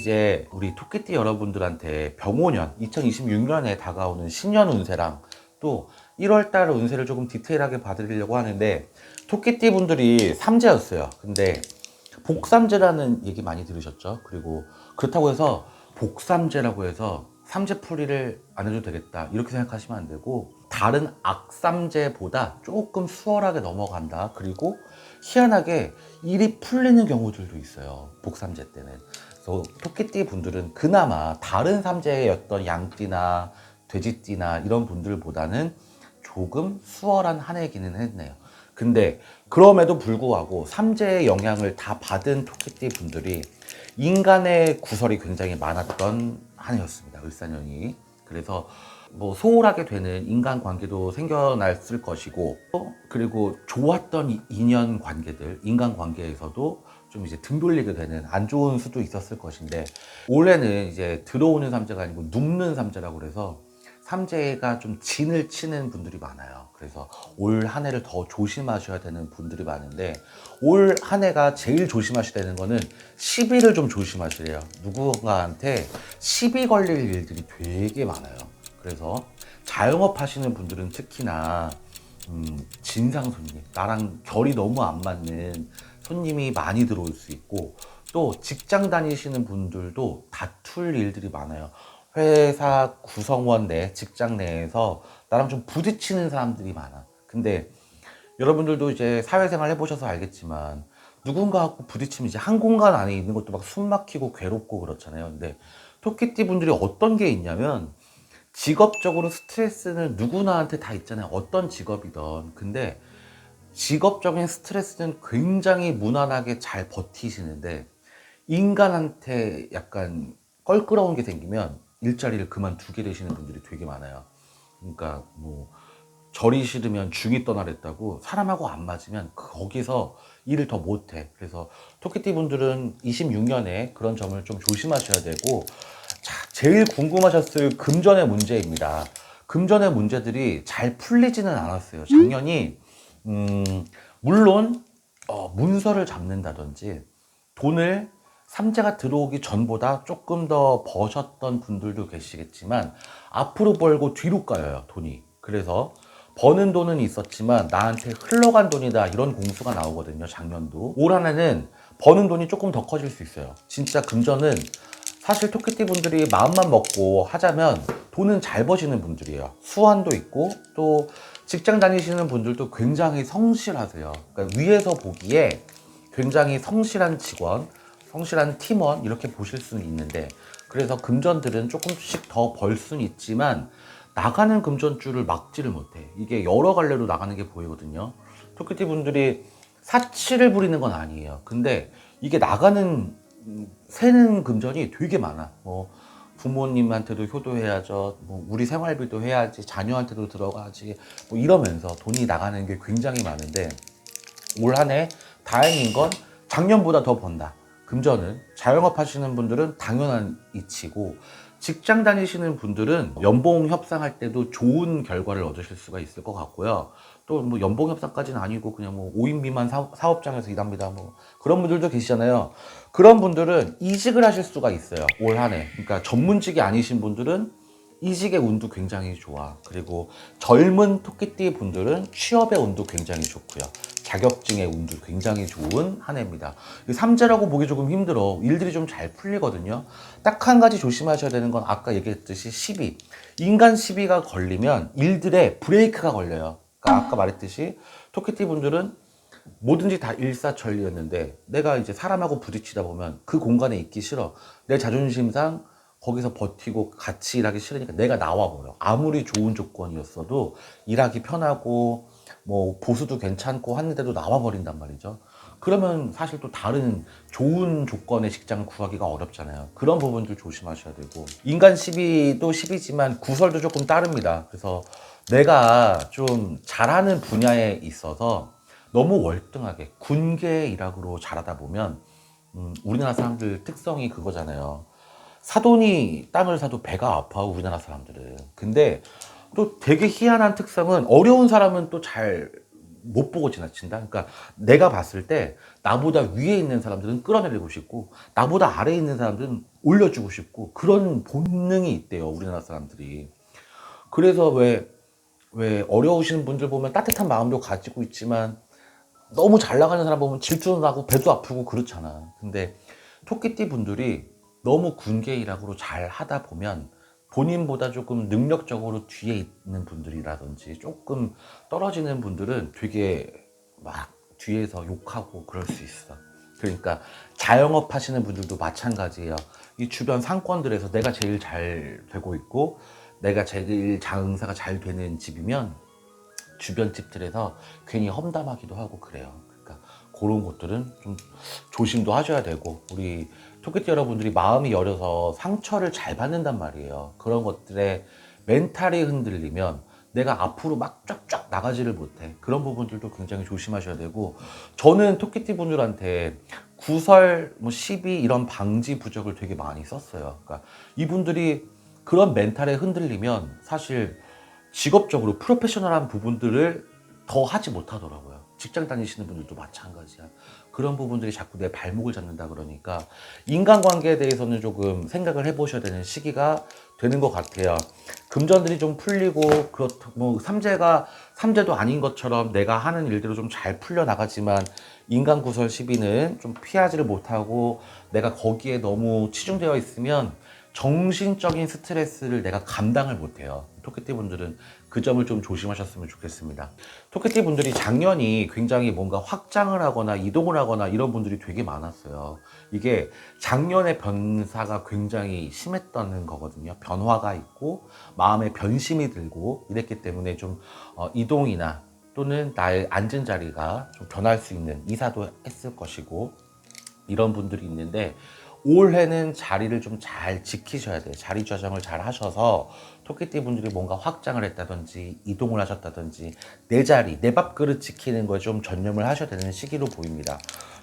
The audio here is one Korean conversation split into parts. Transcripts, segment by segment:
이제 우리 토끼띠 여러분들한테 병오년 2026년에 다가오는 신년 운세랑 또 1월달 운세를 조금 디테일하게 봐드리려고 하는데, 토끼띠 분들이 삼재였어요. 근데 복삼재라는 얘기 많이 들으셨죠? 그리고 그렇다고 해서 복삼재라고 해서 삼재풀이를 안 해도 되겠다 이렇게 생각하시면 안 되고, 다른 악삼재보다 조금 수월하게 넘어간다. 그리고 희한하게 일이 풀리는 경우들도 있어요, 복삼재 때는. 그래서 토끼띠 분들은 그나마 다른 삼재였던 양띠나 돼지띠나 이런 분들보다는 조금 수월한 한 해기는 했네요. 근데 그럼에도 불구하고 삼재의 영향을 다 받은 토끼띠 분들이 인간의 구설이 굉장히 많았던 한 해였습니다, 을사년이. 그래서 뭐 소홀하게 되는 인간 관계도 생겨났을 것이고, 그리고 좋았던 인연 관계들, 인간 관계에서도 좀 이제 등 돌리게 되는 안 좋은 수도 있었을 것인데, 올해는 이제 들어오는 삼재가 아니고 눕는 삼재라고 그래서 삼재가 좀 진을 치는 분들이 많아요. 그래서 올 한 해를 더 조심하셔야 되는 분들이 많은데, 올 한 해가 제일 조심하셔야 되는 거는 시비를 좀 조심하시래요. 누군가한테 시비 걸릴 일들이 되게 많아요. 그래서 자영업 하시는 분들은 특히나 진상 손님, 나랑 결이 너무 안 맞는 손님이 많이 들어올 수 있고, 또 직장 다니시는 분들도 다툴 일들이 많아요. 회사 구성원 내, 직장 내에서 나랑 좀 부딪히는 사람들이 많아. 근데 여러분들도 이제 사회생활 해보셔서 알겠지만, 누군가하고 부딪히면 이제 한 공간 안에 있는 것도 막 숨 막히고 괴롭고 그렇잖아요. 근데 토끼띠 분들이 어떤 게 있냐면, 직업적으로 스트레스는 누구나한테 다 있잖아요, 어떤 직업이든. 근데 직업적인 스트레스는 굉장히 무난하게 잘 버티시는데, 인간한테 약간 껄끄러운 게 생기면 일자리를 그만두게 되시는 분들이 되게 많아요. 그러니까 뭐 절이 싫으면 중이 떠나랬다고, 사람하고 안 맞으면 거기서 일을 더 못해. 그래서 토끼띠 분들은 26년에 그런 점을 좀 조심하셔야 되고, 자, 제일 궁금하셨을 금전의 문제입니다. 금전의 문제들이 잘 풀리지는 않았어요, 작년이. 물론 문서를 잡는다든지 돈을 삼재가 들어오기 전보다 조금 더 버셨던 분들도 계시겠지만, 앞으로 벌고 뒤로 까요, 돈이. 그래서 버는 돈은 있었지만 나한테 흘러간 돈이다, 이런 공수가 나오거든요, 작년도. 올 한해는 버는 돈이 조금 더 커질 수 있어요. 진짜 금전은 사실 토끼띠 분들이 마음만 먹고 하자면 돈은 잘 버시는 분들이에요. 수완도 있고, 또 직장 다니시는 분들도 굉장히 성실하세요. 그러니까 위에서 보기에 굉장히 성실한 직원, 성실한 팀원 이렇게 보실 수는 있는데, 그래서 금전들은 조금씩 더 벌 수는 있지만 나가는 금전줄을 막지를 못해. 이게 여러 갈래로 나가는 게 보이거든요. 토끼띠 분들이 사치를 부리는 건 아니에요. 근데 이게 나가는 새는 금전이 되게 많아. 뭐 부모님한테도 효도해야죠, 뭐 우리 생활비도 해야지, 자녀한테도 들어가지, 뭐 이러면서 돈이 나가는 게 굉장히 많은데, 올 한 해 다행인 건 작년보다 더 번다. 금전은 자영업 하시는 분들은 당연한 이치고, 직장 다니시는 분들은 연봉 협상할 때도 좋은 결과를 얻으실 수가 있을 것 같고요. 또 뭐 연봉 협상까지는 아니고 그냥 뭐 5인 미만 사업장에서 일합니다, 뭐 그런 분들도 계시잖아요. 그런 분들은 이직을 하실 수가 있어요, 올 한 해. 그러니까 전문직이 아니신 분들은 이직의 운도 굉장히 좋아. 그리고 젊은 토끼띠 분들은 취업의 운도 굉장히 좋고요. 자격증의 운도 굉장히 좋은 한 해입니다. 삼재라고 보기 조금 힘들어. 일들이 좀 잘 풀리거든요. 딱 한 가지 조심하셔야 되는 건 아까 얘기했듯이 시비. 인간 시비가 걸리면 일들에 브레이크가 걸려요. 그러니까 아까 말했듯이 토끼띠 분들은 뭐든지 다 일사천리였는데, 내가 이제 사람하고 부딪히다 보면 그 공간에 있기 싫어. 내 자존심상 거기서 버티고 같이 일하기 싫으니까 내가 나와버려. 아무리 좋은 조건이었어도 일하기 편하고 뭐 보수도 괜찮고 하는데도 나와버린단 말이죠. 그러면 사실 또 다른 좋은 조건의 직장을 구하기가 어렵잖아요. 그런 부분들 조심하셔야 되고, 인간 시비도 시비지만 구설도 조금 따릅니다. 그래서 내가 좀 잘하는 분야에 있어서 너무 월등하게 군계 일학으로 잘하다 보면, 우리나라 사람들 특성이 그거잖아요. 사돈이 땅을 사도 배가 아파, 우리나라 사람들은. 근데 또 되게 희한한 특성은, 어려운 사람은 또 잘 못 보고 지나친다. 그러니까 내가 봤을 때 나보다 위에 있는 사람들은 끌어내리고 싶고, 나보다 아래에 있는 사람들은 올려주고 싶고 그런 본능이 있대요, 우리나라 사람들이. 그래서 왜 어려우신 분들 보면 따뜻한 마음도 가지고 있지만 너무 잘 나가는 사람 보면 질투도 나고 배도 아프고 그렇잖아. 근데 토끼띠 분들이 너무 군계 일학으로 잘 하다 보면 본인보다 조금 능력적으로 뒤에 있는 분들이라든지 조금 떨어지는 분들은 되게 막 뒤에서 욕하고 그럴 수 있어. 그러니까 자영업 하시는 분들도 마찬가지예요. 이 주변 상권들에서 내가 제일 잘 되고 있고 내가 제일 장사가 잘 되는 집이면 주변 집들에서 괜히 험담하기도 하고 그래요. 그러니까 그런 것들은 좀 조심도 하셔야 되고, 우리 토끼띠 여러분들이 마음이 여려서 상처를 잘 받는단 말이에요. 그런 것들에 멘탈이 흔들리면 내가 앞으로 막 쫙쫙 나가지를 못해. 그런 부분들도 굉장히 조심하셔야 되고, 저는 토끼띠 분들한테 구설, 뭐 시비 이런 방지 부적을 되게 많이 썼어요. 그러니까 이분들이 그런 멘탈에 흔들리면 사실 직업적으로 프로페셔널한 부분들을 더 하지 못하더라고요. 직장 다니시는 분들도 마찬가지야. 그런 부분들이 자꾸 내 발목을 잡는다 그러니까 인간관계에 대해서는 조금 생각을 해보셔야 되는 시기가 되는 것 같아요. 금전들이 좀 풀리고 그렇고 뭐 삼재도 아닌 것처럼 내가 하는 일대로 좀 잘 풀려 나가지만 인간 구설 시비는 좀 피하지를 못하고 내가 거기에 너무 치중되어 있으면 정신적인 스트레스를 내가 감당을 못해요. 토끼띠 분들은 그 점을 좀 조심하셨으면 좋겠습니다. 토끼띠 분들이 작년이 굉장히 뭔가 확장을 하거나 이동을 하거나 이런 분들이 되게 많았어요. 이게 작년의 변사가 굉장히 심했다는 거거든요. 변화가 있고 마음의 변심이 들고 이랬기 때문에 좀 이동이나 또는 나의 앉은 자리가 좀 변할 수 있는 이사도 했을 것이고 이런 분들이 있는데, 올해는 자리를 좀 잘 지키셔야 돼요. 자리 조정을 잘 하셔서 토끼띠 분들이 뭔가 확장을 했다든지 이동을 하셨다든지 내 자리, 내 밥그릇 지키는 거에 좀 전념을 하셔야 되는 시기로 보입니다.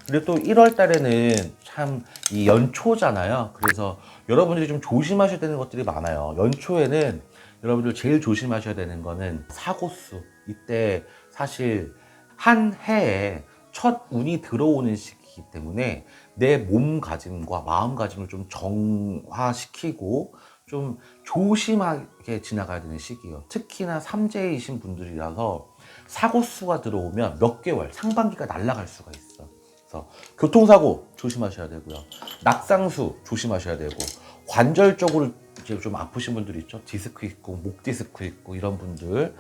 그리고 또 1월 달에는 참 이 연초잖아요. 그래서 여러분들이 좀 조심하셔야 되는 것들이 많아요. 연초에는 여러분들 제일 조심하셔야 되는 거는 사고수. 이때 사실 한 해에 첫 운이 들어오는 시기이기 때문에 내 몸가짐과 마음가짐을 좀 정화시키고 좀 조심하게 지나가야 되는 시기예요. 특히나 삼재이신 분들이라서 사고수가 들어오면 몇 개월, 상반기가 날아갈 수가 있어. 그래서 교통사고 조심하셔야 되고요. 낙상수 조심하셔야 되고, 관절적으로 이제 좀 아프신 분들 있죠. 디스크 있고 목 디스크 있고 이런 분들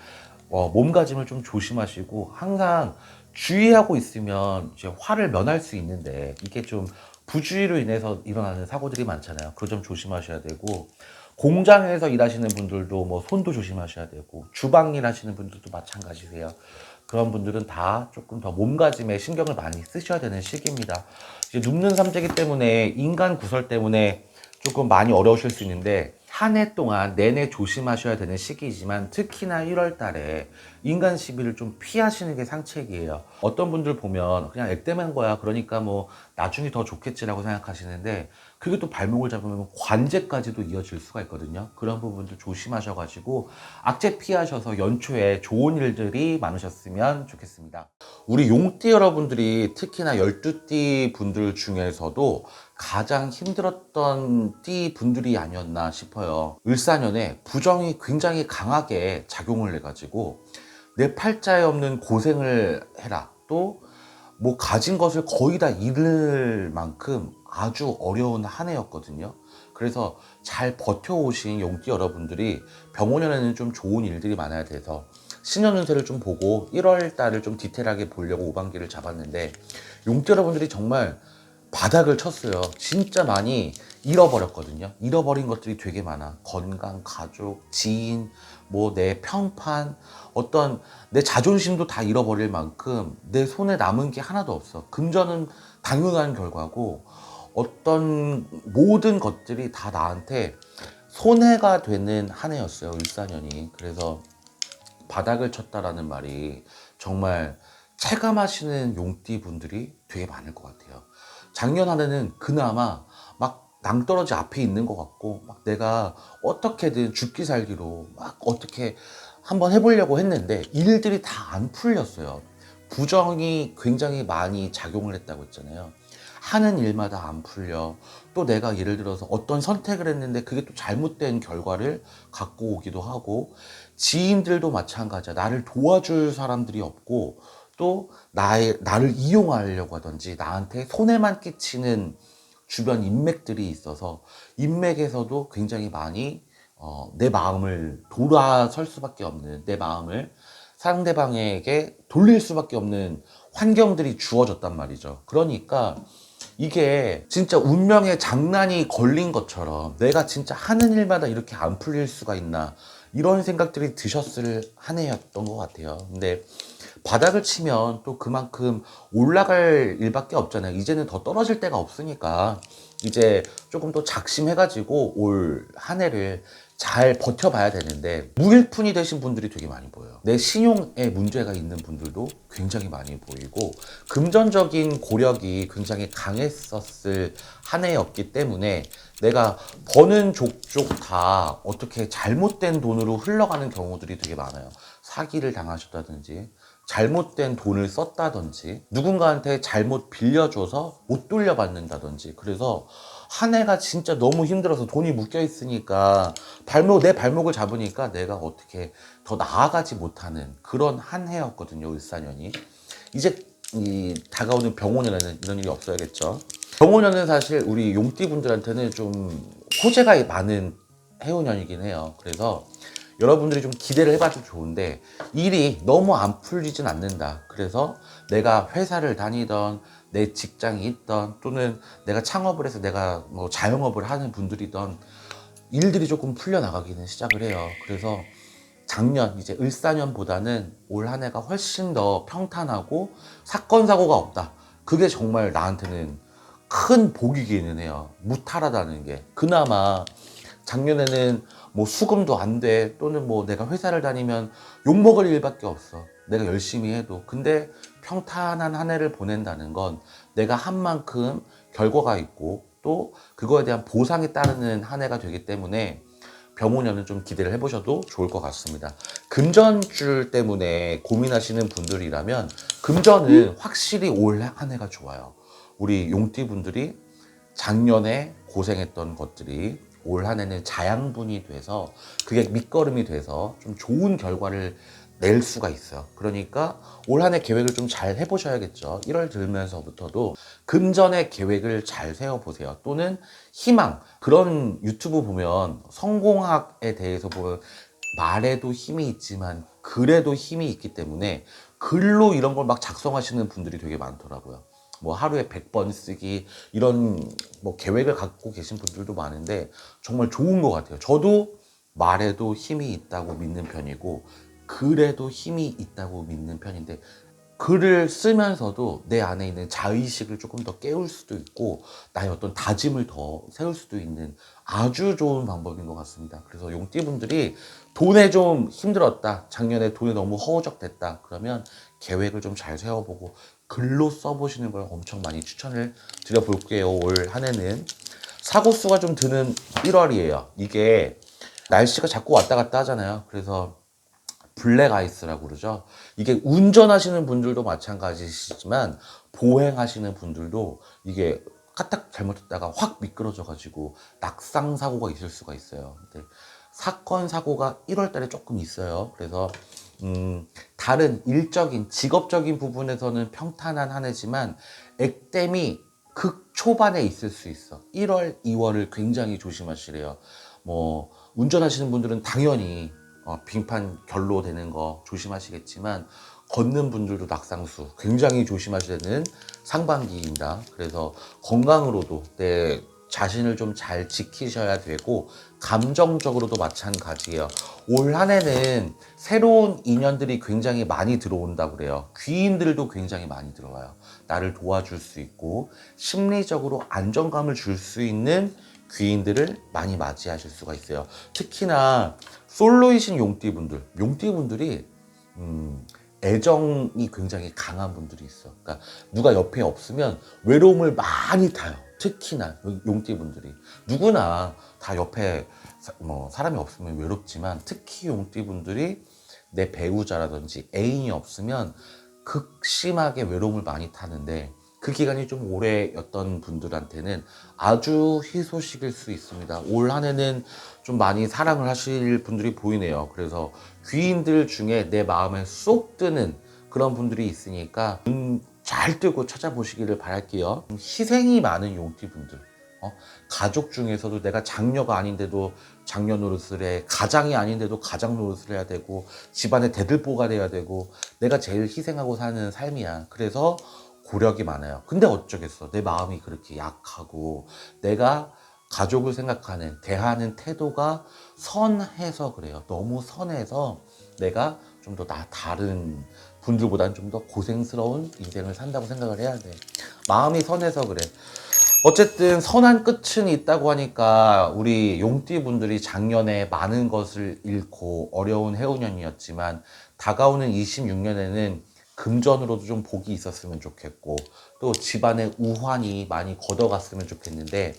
몸가짐을 좀 조심하시고, 항상 주의하고 있으면 이제 화를 면할 수 있는데 이게 좀 부주의로 인해서 일어나는 사고들이 많잖아요. 그 점 조심하셔야 되고, 공장에서 일하시는 분들도 뭐 손도 조심하셔야 되고, 주방일 하시는 분들도 마찬가지세요. 그런 분들은 다 조금 더 몸가짐에 신경을 많이 쓰셔야 되는 시기입니다. 이제 눕는 삼재기 때문에 인간 구설 때문에 조금 많이 어려우실 수 있는데, 한 해 동안 내내 조심하셔야 되는 시기이지만 특히나 1월 달에 인간 시비를 좀 피하시는 게 상책이에요. 어떤 분들 보면 그냥 액땜한 거야, 그러니까 뭐 나중에 더 좋겠지라고 생각하시는데, 그게 또 발목을 잡으면 관제까지도 이어질 수가 있거든요. 그런 부분들 조심하셔가지고 악재 피하셔서 연초에 좋은 일들이 많으셨으면 좋겠습니다. 우리 용띠 여러분들이 특히나 12띠 분들 중에서도 가장 힘들었던 띠 분들이 아니었나 싶어요. 을사년에 부정이 굉장히 강하게 작용을 해가지고 내 팔자에 없는 고생을 해라, 또 뭐 가진 것을 거의 다 잃을 만큼 아주 어려운 한 해였거든요. 그래서 잘 버텨오신 용띠 여러분들이 병원년에는 좀 좋은 일들이 많아야 돼서 신년 운세를 좀 보고 1월 달을 좀 디테일하게 보려고 오반기를 잡았는데, 용띠 여러분들이 정말 바닥을 쳤어요. 진짜 많이 잃어버렸거든요. 잃어버린 것들이 되게 많아. 건강, 가족, 지인, 뭐 내 평판, 어떤 내 자존심도 다 잃어버릴 만큼 내 손에 남은 게 하나도 없어. 금전은 당연한 결과고 어떤 모든 것들이 다 나한테 손해가 되는 한 해였어요, 을사년이. 그래서 바닥을 쳤다라는 말이 정말 체감하시는 용띠 분들이 되게 많을 것 같아요. 작년 한 해는 그나마 막 낭떠러지 앞에 있는 것 같고 막 내가 어떻게든 죽기 살기로 막 어떻게 한번 해보려고 했는데 일들이 다 안 풀렸어요. 부정이 굉장히 많이 작용을 했다고 했잖아요. 하는 일마다 안 풀려. 또 내가 예를 들어서 어떤 선택을 했는데 그게 또 잘못된 결과를 갖고 오기도 하고, 지인들도 마찬가지야. 나를 도와줄 사람들이 없고, 또 나를 이용하려고 하든지 나한테 손해만 끼치는 주변 인맥들이 있어서, 인맥에서도 굉장히 많이 내 마음을 돌아설 수밖에 없는, 내 마음을 상대방에게 돌릴 수밖에 없는 환경들이 주어졌단 말이죠. 그러니까 이게 진짜 운명의 장난이 걸린 것처럼, 내가 진짜 하는 일마다 이렇게 안 풀릴 수가 있나, 이런 생각들이 드셨을 한 해였던 것 같아요. 근데 바닥을 치면 또 그만큼 올라갈 일밖에 없잖아요. 이제는 더 떨어질 데가 없으니까 이제 조금 더 작심해가지고 올 한 해를 잘 버텨봐야 되는데, 무일푼이 되신 분들이 되게 많이 보여요. 내 신용에 문제가 있는 분들도 굉장히 많이 보이고, 금전적인 고력이 굉장히 강했었을 한 해였기 때문에 내가 버는 족족 다 어떻게 잘못된 돈으로 흘러가는 경우들이 되게 많아요. 사기를 당하셨다든지, 잘못된 돈을 썼다든지, 누군가한테 잘못 빌려줘서 못 돌려받는다든지. 그래서 한 해가 진짜 너무 힘들어서, 돈이 묶여 있으니까 내 발목을 잡으니까 내가 어떻게 더 나아가지 못하는 그런 한 해였거든요, 을사년이. 이제 이 다가오는 병오년에는 이런 일이 없어야겠죠. 병오년은 사실 우리 용띠분들한테는 좀 호재가 많은 해오년이긴 해요. 그래서 여러분들이 좀 기대를 해봐도 좋은데, 일이 너무 안 풀리진 않는다. 그래서 내가 회사를 다니던, 내 직장이 있던, 또는 내가 창업을 해서 내가 뭐 자영업을 하는 분들이던, 일들이 조금 풀려나가기는 시작을 해요. 그래서 작년, 이제 을사년보다는 올 한 해가 훨씬 더 평탄하고 사건 사고가 없다. 그게 정말 나한테는 큰 복이기는 해요. 무탈하다는 게. 그나마 작년에는 뭐 수금도 안 돼, 또는 뭐 내가 회사를 다니면 욕먹을 일밖에 없어, 내가 열심히 해도. 근데 평탄한 한 해를 보낸다는 건 내가 한 만큼 결과가 있고, 또 그거에 대한 보상이 따르는 한 해가 되기 때문에 병오년은 좀 기대를 해보셔도 좋을 것 같습니다. 금전줄 때문에 고민하시는 분들이라면 금전은 확실히 올 한 해가 좋아요. 우리 용띠분들이 작년에 고생했던 것들이 올 한 해는 자양분이 돼서, 그게 밑거름이 돼서 좀 좋은 결과를 낼 수가 있어요. 그러니까 올 한 해 계획을 좀 잘 해보셔야겠죠. 1월 들면서부터도 금전의 계획을 잘 세워보세요. 또는 희망, 그런 유튜브 보면 성공학에 대해서 보면 말에도 힘이 있지만 글에도 힘이 있기 때문에 글로 이런 걸 막 작성하시는 분들이 되게 많더라고요. 뭐 하루에 100번 쓰기, 이런 뭐 계획을 갖고 계신 분들도 많은데 정말 좋은 것 같아요. 저도 말에도 힘이 있다고 믿는 편이고 글에도 힘이 있다고 믿는 편인데, 글을 쓰면서도 내 안에 있는 자의식을 조금 더 깨울 수도 있고, 나의 어떤 다짐을 더 세울 수도 있는 아주 좋은 방법인 것 같습니다. 그래서 용띠분들이 돈에 좀 힘들었다, 작년에 돈이 너무 허우적됐다, 그러면 계획을 좀 잘 세워보고 글로 써보시는 걸 엄청 많이 추천을 드려볼게요. 올 한 해는 사고수가 좀 드는 1월이에요. 이게 날씨가 자꾸 왔다 갔다 하잖아요. 그래서 블랙 아이스라고 그러죠. 이게 운전하시는 분들도 마찬가지시지만 보행하시는 분들도 이게 까딱 잘못했다가 확 미끄러져 가지고 낙상 사고가 있을 수가 있어요. 근데 사건 사고가 1월 달에 조금 있어요. 그래서 다른 일적인 직업적인 부분에서는 평탄한 한 해지만 액땜이 극 초반에 있을 수 있어. 1월, 2월을 굉장히 조심하시래요. 뭐 운전하시는 분들은 당연히 빙판 결로되는 거 조심하시겠지만, 걷는 분들도 낙상수 굉장히 조심하셔야 되는 상반기입니다. 그래서 건강으로도 내 자신을 좀 잘 지키셔야 되고, 감정적으로도 마찬가지예요. 올 한 해는 새로운 인연들이 굉장히 많이 들어온다고 그래요. 귀인들도 굉장히 많이 들어와요. 나를 도와줄 수 있고 심리적으로 안정감을 줄 수 있는 귀인들을 많이 맞이하실 수가 있어요. 특히나 솔로이신 용띠분들이 애정이 굉장히 강한 분들이 있어. 그러니까 누가 옆에 없으면 외로움을 많이 타요. 특히나 용띠분들이. 누구나 다 옆에 사람이 없으면 외롭지만, 특히 용띠분들이 내 배우자라든지 애인이 없으면 극심하게 외로움을 많이 타는데, 그 기간이 좀 오래였던 분들한테는 아주 희소식일 수 있습니다. 올 한 해는 좀 많이 사랑을 하실 분들이 보이네요. 그래서 귀인들 중에 내 마음에 쏙 드는 그런 분들이 있으니까 눈 잘 뜨고 찾아보시기를 바랄게요. 희생이 많은 용띠분들, 가족 중에서도 내가 장녀가 아닌데도 장녀 노릇을 해, 가장이 아닌데도 가장 노릇을 해야 되고, 집안의 대들보가 돼야 되고, 내가 제일 희생하고 사는 삶이야. 그래서 고력이 많아요. 근데 어쩌겠어. 내 마음이 그렇게 약하고 내가 가족을 생각하는, 대하는 태도가 선해서 그래요. 너무 선해서 내가 좀 더 다른 분들보다는 좀 더 고생스러운 인생을 산다고 생각을 해야 돼. 마음이 선해서 그래. 어쨌든 선한 끝은 있다고 하니까 우리 용띠 분들이 작년에 많은 것을 잃고 어려운 해운년이었지만 다가오는 26년에는 금전으로도 좀 복이 있었으면 좋겠고 또 집안의 우환이 많이 걷어갔으면 좋겠는데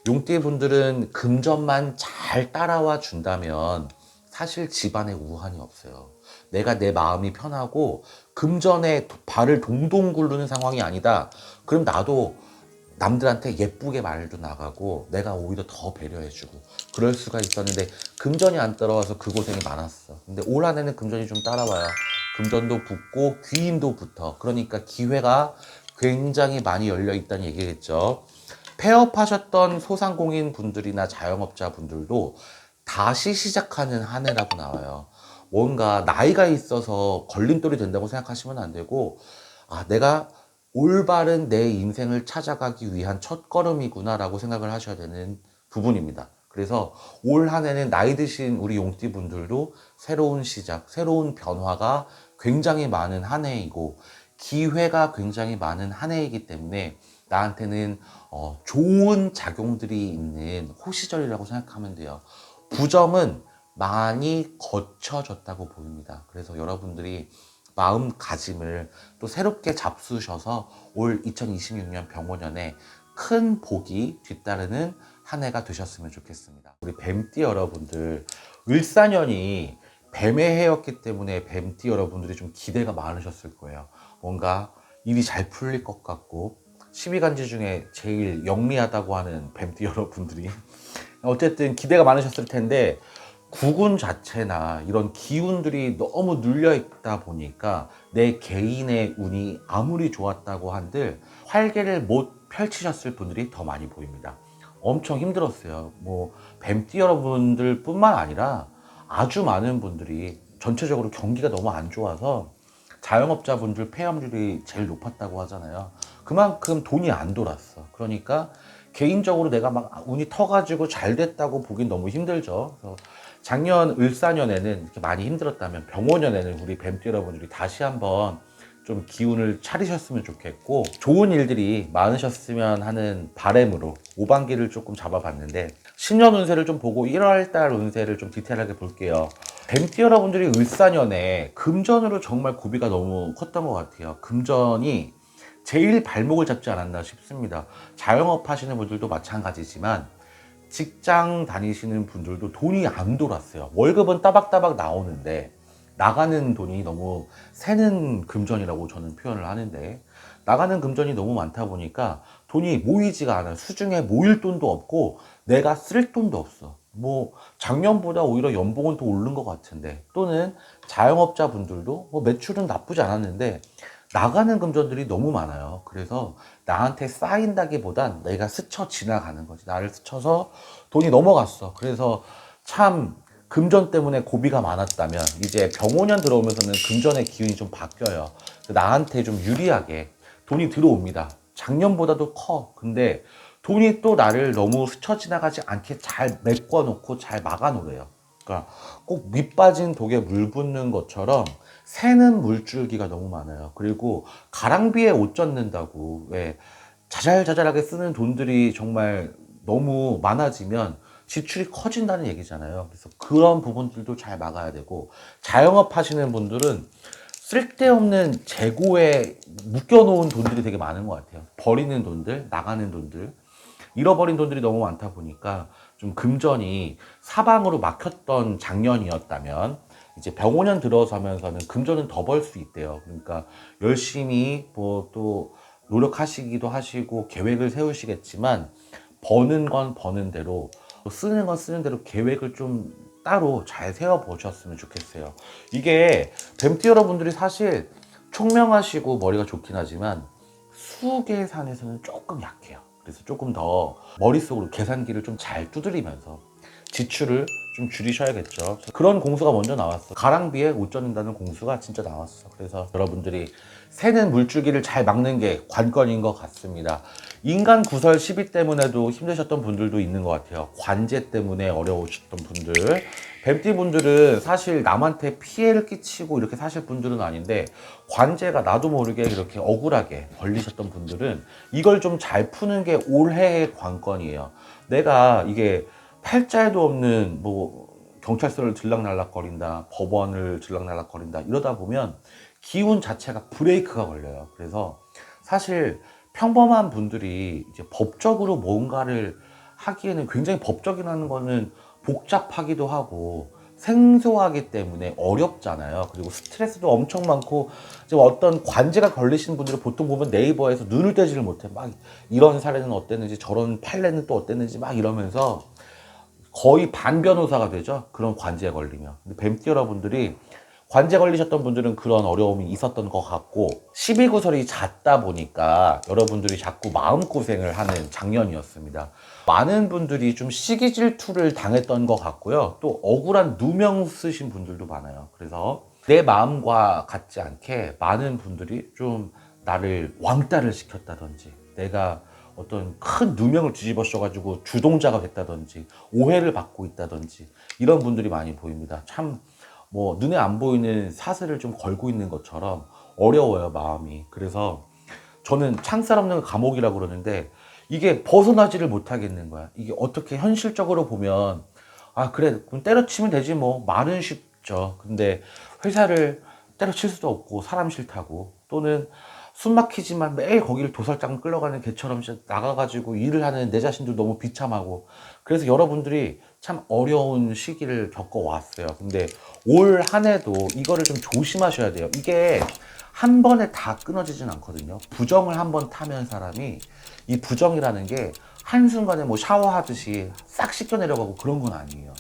용띠 분들은 금전만 잘 따라와 준다면 사실 집안에 우환이 없어요. 내가 내 마음이 편하고 금전에 발을 동동 구르는 상황이 아니다. 그럼 나도 남들한테 예쁘게 말도 나가고 내가 오히려 더 배려해주고 그럴 수가 있었는데 금전이 안 따라와서 그 고생이 많았어. 근데 올 한 해는 금전이 좀 따라와요. 금전도 붙고 귀인도 붙어. 그러니까 기회가 굉장히 많이 열려 있다는 얘기겠죠. 폐업하셨던 소상공인 분들이나 자영업자 분들도 다시 시작하는 한 해라고 나와요. 뭔가 나이가 있어서 걸림돌이 된다고 생각하시면 안 되고, 내가 올바른 내 인생을 찾아가기 위한 첫걸음이구나라고 생각을 하셔야 되는 부분입니다. 그래서 올 한 해는 나이 드신 우리 용띠 분들도 새로운 시작, 새로운 변화가 굉장히 많은 한 해이고 기회가 굉장히 많은 한 해이기 때문에 나한테는 좋은 작용들이 있는 호시절이라고 생각하면 돼요. 부점은 많이 거쳐졌다고 보입니다. 그래서 여러분들이 마음가짐을 또 새롭게 잡수셔서 올 2026년 병원년에 큰 복이 뒤따르는 한 해가 되셨으면 좋겠습니다. 우리 뱀띠 여러분들, 을사년이 뱀의 해였기 때문에 뱀띠 여러분들이 좀 기대가 많으셨을 거예요. 뭔가 일이 잘 풀릴 것 같고 12간지 중에 제일 영리하다고 하는 뱀띠 여러분들이 어쨌든 기대가 많으셨을 텐데 국운 자체나 이런 기운들이 너무 눌려 있다 보니까 내 개인의 운이 아무리 좋았다고 한들 활개를 못 펼치셨을 분들이 더 많이 보입니다. 엄청 힘들었어요. 뭐 뱀띠 여러분들 뿐만 아니라 아주 많은 분들이 전체적으로 경기가 너무 안 좋아서 자영업자분들 폐업률이 제일 높았다고 하잖아요. 그만큼 돈이 안 돌았어. 그러니까 개인적으로 내가 막 운이 터가지고 잘 됐다고 보긴 너무 힘들죠. 그래서 작년 을사년에는 이렇게 많이 힘들었다면 병오년에는 우리 뱀띠 여러분들이 다시 한번 좀 기운을 차리셨으면 좋겠고 좋은 일들이 많으셨으면 하는 바람으로 5반기를 조금 잡아봤는데 신년 운세를 좀 보고 1월달 운세를 좀 디테일하게 볼게요. 뱀띠 여러분들이 을사년에 금전으로 정말 고비가 너무 컸던 것 같아요. 금전이 제일 발목을 잡지 않았나 싶습니다. 자영업 하시는 분들도 마찬가지지만 직장 다니시는 분들도 돈이 안 돌았어요. 월급은 따박따박 나오는데 나가는 돈이 너무 새는 금전이라고 저는 표현을 하는데 나가는 금전이 너무 많다 보니까 돈이 모이지가 않아요. 수중에 모일 돈도 없고 내가 쓸 돈도 없어. 뭐 작년보다 오히려 연봉은 더 오른 것 같은데 또는 자영업자 분들도 뭐 매출은 나쁘지 않았는데 나가는 금전들이 너무 많아요. 그래서 나한테 쌓인다기보단 내가 스쳐 지나가는 거지. 나를 스쳐서 돈이 넘어갔어. 그래서 참 금전 때문에 고비가 많았다면 이제 병오년 들어오면서는 금전의 기운이 좀 바뀌어요. 나한테 좀 유리하게 돈이 들어옵니다. 작년보다도 커. 근데 돈이 또 나를 너무 스쳐 지나가지 않게 잘 메꿔 놓고 잘 막아 놓으래요. 그러니까 꼭 밑빠진 독에 물 붓는 것처럼 새는 물줄기가 너무 많아요. 그리고 가랑비에 옷 젖는다고 왜 자잘자잘하게 쓰는 돈들이 정말 너무 많아지면 지출이 커진다는 얘기잖아요. 그래서 그런 부분들도 잘 막아야 되고 자영업 하시는 분들은 쓸데없는 재고에 묶여놓은 돈들이 되게 많은 것 같아요. 버리는 돈들, 나가는 돈들, 잃어버린 돈들이 너무 많다 보니까 좀 금전이 사방으로 막혔던 작년이었다면 이제 병오년 들어서면서는 금전은 더 벌 수 있대요. 그러니까 열심히 뭐 또 노력하시기도 하시고 계획을 세우시겠지만 버는 건 버는 대로 쓰는 건 쓰는 대로 계획을 좀 따로 잘 세워 보셨으면 좋겠어요. 이게 뱀띠 여러분들이 사실 총명하시고 머리가 좋긴 하지만 수계산에서는 조금 약해요. 그래서 조금 더 머릿속으로 계산기를 좀 잘 두드리면서 지출을 좀 줄이셔야겠죠. 그런 공수가 먼저 나왔어. 가랑비에 옷 젖는다는 공수가 진짜 나왔어. 그래서 여러분들이 새는 물줄기를 잘 막는 게 관건인 것 같습니다. 인간 구설 시비 때문에도 힘드셨던 분들도 있는 것 같아요. 관제 때문에 어려우셨던 분들. 뱀띠 분들은 사실 남한테 피해를 끼치고 이렇게 사실 분들은 아닌데 관제가 나도 모르게 이렇게 억울하게 걸리셨던 분들은 이걸 좀 잘 푸는 게 올해의 관건이에요. 내가 이게 팔자에도 없는 뭐 경찰서를 들락날락거린다, 법원을 들락날락거린다 이러다 보면 기운 자체가 브레이크가 걸려요. 그래서 사실 평범한 분들이 이제 법적으로 뭔가를 하기에는 굉장히 법적이라는 거는 복잡하기도 하고 생소하기 때문에 어렵잖아요. 그리고 스트레스도 엄청 많고 이제 어떤 관제가 걸리시는 분들을 보통 보면 네이버에서 눈을 떼지를 못해. 막 이런 사례는 어땠는지 저런 판례는 또 어땠는지 막 이러면서 거의 반변호사가 되죠. 그런 관제에 걸리면. 근데 뱀띠 여러분들이 관제 걸리셨던 분들은 그런 어려움이 있었던 것 같고 12구설이 잦다 보니까 여러분들이 자꾸 마음고생을 하는 작년이었습니다. 많은 분들이 좀 시기 질투를 당했던 것 같고요. 또 억울한 누명 쓰신 분들도 많아요. 그래서 내 마음과 같지 않게 많은 분들이 좀 나를 왕따를 시켰다든지 내가 어떤 큰 누명을 뒤집어 씌워가지고 주동자가 됐다든지 오해를 받고 있다든지 이런 분들이 많이 보입니다. 참 뭐 눈에 안 보이는 사슬을 좀 걸고 있는 것처럼 어려워요, 마음이. 그래서 저는 창살 없는 감옥이라고 그러는데 이게 벗어나지를 못하겠는 거야. 이게 어떻게 현실적으로 보면 아 그래 그럼 때려치면 되지 뭐 말은 쉽죠. 근데 회사를 때려칠 수도 없고 사람 싫다고 또는 숨 막히지만 매일 거기를 도살장 끌려가는 개처럼 나가가지고 일을 하는 내 자신도 너무 비참하고 그래서 여러분들이 참 어려운 시기를 겪어왔어요. 근데 올 한 해도 이거를 좀 조심하셔야 돼요. 이게 한 번에 다 끊어지진 않거든요. 부정을 한 번 타면 사람이 이 부정이라는 게 한순간에 뭐 샤워하듯이 싹 씻겨 내려가고 그런 건 아니에요.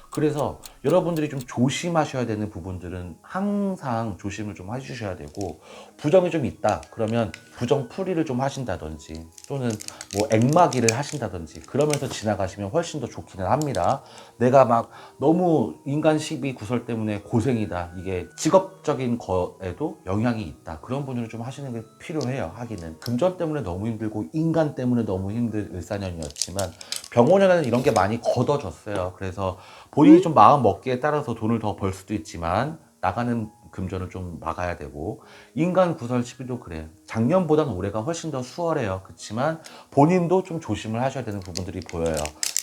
그래서 여러분들이 좀 조심하셔야 되는 부분들은 항상 조심을 좀 해주셔야 되고 부정이 좀 있다 그러면 부정 풀이를 좀 하신다든지 또는 뭐 액막이를 하신다든지 그러면서 지나가시면 훨씬 더 좋기는 합니다. 내가 막 너무 인간 시비 구설 때문에 고생이다 이게 직업적인 거에도 영향이 있다 그런 분들은 좀 하시는 게 필요해요. 하기는 금전 때문에 너무 힘들고 인간 때문에 너무 힘든 을사년이었지만 병원에는 이런 게 많이 걷어졌어요. 그래서 본인이 좀 마음 먹기에 따라서 돈을 더 벌 수도 있지만 나가는 금전을 좀 막아야 되고 인간 구설 시비도 그래요. 작년보다는 올해가 훨씬 더 수월해요. 그렇지만 본인도 좀 조심을 하셔야 되는 부분들이 보여요.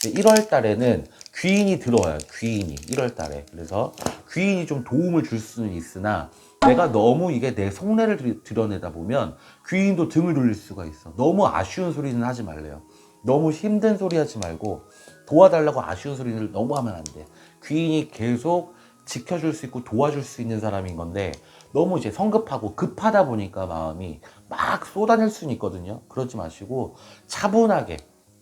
1월 달에는 귀인이 들어와요. 귀인이 1월 달에. 그래서 귀인이 좀 도움을 줄 수는 있으나 내가 너무 이게 내 속내를 드러내다 보면 귀인도 등을 돌릴 수가 있어. 너무 아쉬운 소리는 하지 말래요. 너무 힘든 소리 하지 말고 도와달라고 아쉬운 소리를 너무 하면 안 돼. 귀인이 계속 지켜줄 수 있고 도와줄 수 있는 사람인 건데 너무 이제 성급하고 급하다 보니까 마음이 막 쏟아낼 수는 있거든요. 그러지 마시고 차분하게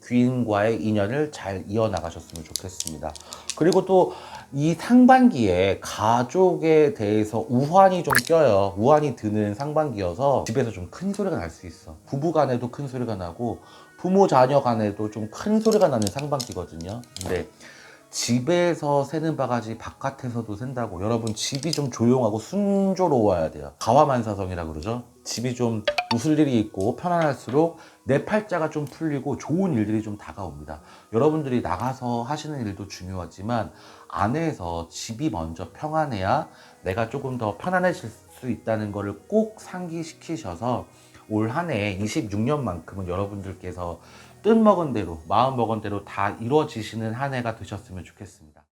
귀인과의 인연을 잘 이어나가셨으면 좋겠습니다. 그리고 또 이 상반기에 가족에 대해서 우환이 좀 껴요. 우환이 드는 상반기여서 집에서 좀 큰 소리가 날 수 있어. 부부 간에도 큰 소리가 나고 부모 자녀 간에도 좀 큰 소리가 나는 상반기거든요. 근데 집에서 새는 바가지 바깥에서도 샌다고 여러분 집이 좀 조용하고 순조로워야 돼요. 가화만사성이라고 그러죠. 집이 좀 웃을 일이 있고 편안할수록 내 팔자가 좀 풀리고 좋은 일들이 좀 다가옵니다. 여러분들이 나가서 하시는 일도 중요하지만 안에서 집이 먼저 평안해야 내가 조금 더 편안해질 수 있다는 것을 꼭 상기시키셔서 올 한 해 26년만큼은 여러분들께서 뜻먹은 대로 마음 먹은 대로 다 이루어지시는 한 해가 되셨으면 좋겠습니다.